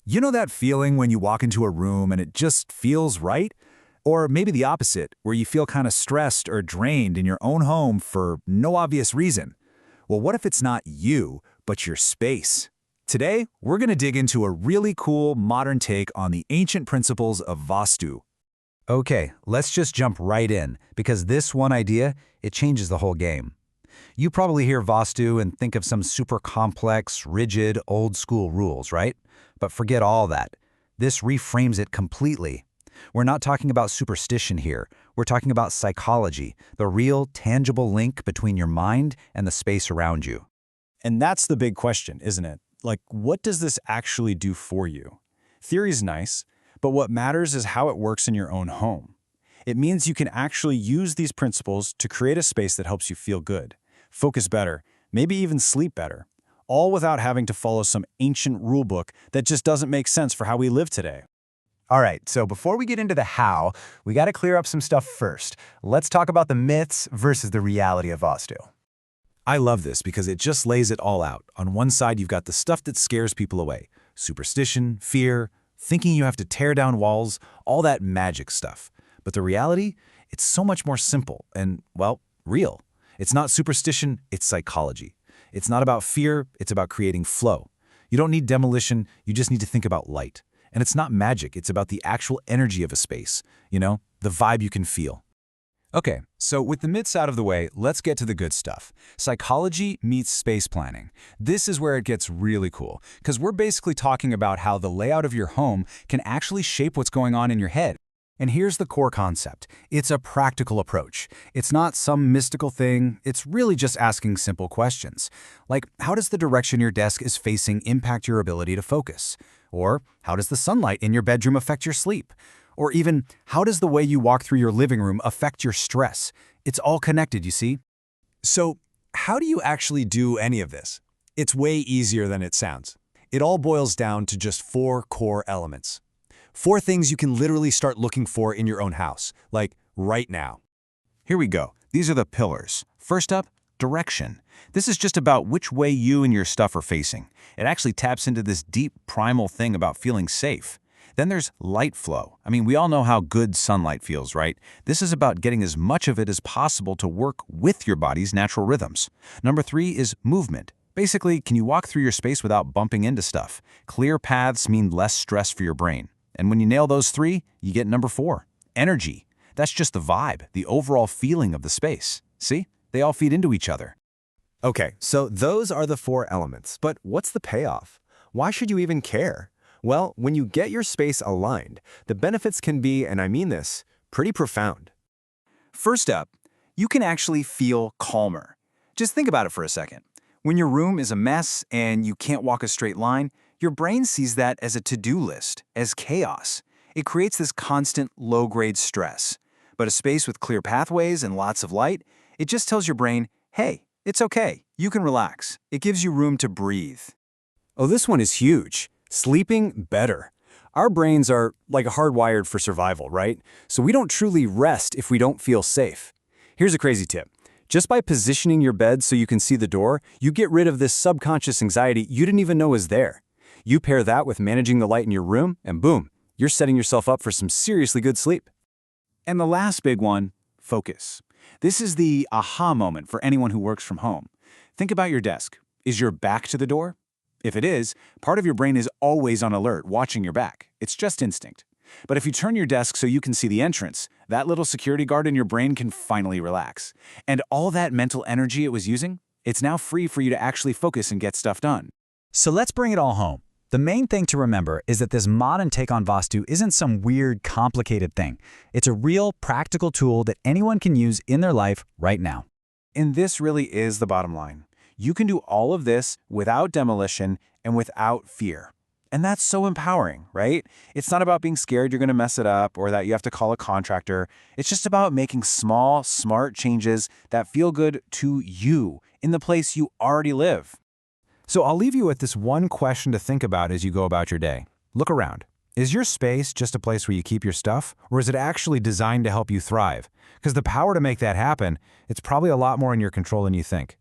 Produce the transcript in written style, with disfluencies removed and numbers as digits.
You know that feeling when you walk into a room and it just feels right? Or maybe the opposite, where you feel kind of stressed or drained in your own home for no obvious reason. Well, what if it's not you, but your space? Today, we're going to dig into a really cool modern take on the ancient principles of Vastu. Okay, let's just jump right in, because this one idea, it changes the whole game. You probably hear Vastu and think of some super complex, rigid, old-school rules, right? But forget all that. This reframes it completely. We're not talking about superstition here. We're talking about psychology, the real, tangible link between your mind and the space around you. And that's the big question, isn't it? Like, what does this actually do for you? Theory's nice, but what matters is how it works in your own home. It means you can actually use these principles to create a space that helps you feel good, focus better, maybe even sleep better, all without having to follow some ancient rule book that just doesn't make sense for how we live today. All right, so before we get into the how, we got to clear up some stuff first. Let's talk about the myths versus the reality of Vastu. I love this because it just lays it all out. On one side, you've got the stuff that scares people away. Superstition, fear, thinking you have to tear down walls, all that magic stuff. But the reality, it's so much more simple and, well, real. It's not superstition, it's psychology. It's not about fear, it's about creating flow. You don't need demolition, you just need to think about light. And it's not magic, it's about the actual energy of a space, the vibe you can feel. Okay, so with the myths out of the way, let's get to the good stuff. Psychology meets space planning. This is where it gets really cool, because we're basically talking about how the layout of your home can actually shape what's going on in your head. And here's the core concept. It's a practical approach. It's not some mystical thing. It's really just asking simple questions. Like, how does the direction your desk is facing impact your ability to focus? Or how does the sunlight in your bedroom affect your sleep? Or even, how does the way you walk through your living room affect your stress? It's all connected, you see? So, how do you actually do any of this? It's way easier than it sounds. It all boils down to just 4 core elements. 4 things you can literally start looking for in your own house, like right now. Here we go. These are the pillars. First up, direction. This is just about which way you and your stuff are facing. It actually taps into this deep primal thing about feeling safe. Then there's light flow. I mean, we all know how good sunlight feels, right? This is about getting as much of it as possible to work with your body's natural rhythms. Number 3 is movement. Basically, can you walk through your space without bumping into stuff? Clear paths mean less stress for your brain. And when you nail those 3, you get number 4, energy. That's just the vibe, the overall feeling of the space. See? They all feed into each other. Okay, so those are the 4 elements, but what's the payoff? Why should you even care? Well, when you get your space aligned, the benefits can be, and I mean this, pretty profound. First up, you can actually feel calmer. Just think about it for a second. When your room is a mess and you can't walk a straight line, your brain sees that as a to-do list, as chaos. It creates this constant low-grade stress. But a space with clear pathways and lots of light, it just tells your brain, hey, it's okay, you can relax. It gives you room to breathe. Oh, this one is huge. Sleeping better. Our brains are like hardwired for survival, right? So we don't truly rest if we don't feel safe. Here's a crazy tip. Just by positioning your bed so you can see the door, you get rid of this subconscious anxiety you didn't even know was there. You pair that with managing the light in your room, and boom, you're setting yourself up for some seriously good sleep. And the last big one, focus. This is the aha moment for anyone who works from home. Think about your desk. Is your back to the door? If it is, part of your brain is always on alert, watching your back. It's just instinct. But if you turn your desk so you can see the entrance, that little security guard in your brain can finally relax. And all that mental energy it was using, it's now free for you to actually focus and get stuff done. So let's bring it all home. The main thing to remember is that this modern take on Vastu isn't some weird, complicated thing. It's a real, practical tool that anyone can use in their life right now. And this really is the bottom line. You can do all of this without demolition and without fear. And that's so empowering, right? It's not about being scared you're going to mess it up or that you have to call a contractor. It's just about making small, smart changes that feel good to you in the place you already live. So I'll leave you with this one question to think about as you go about your day. Look around. Is your space just a place where you keep your stuff, or is it actually designed to help you thrive? Because the power to make that happen, it's probably a lot more in your control than you think.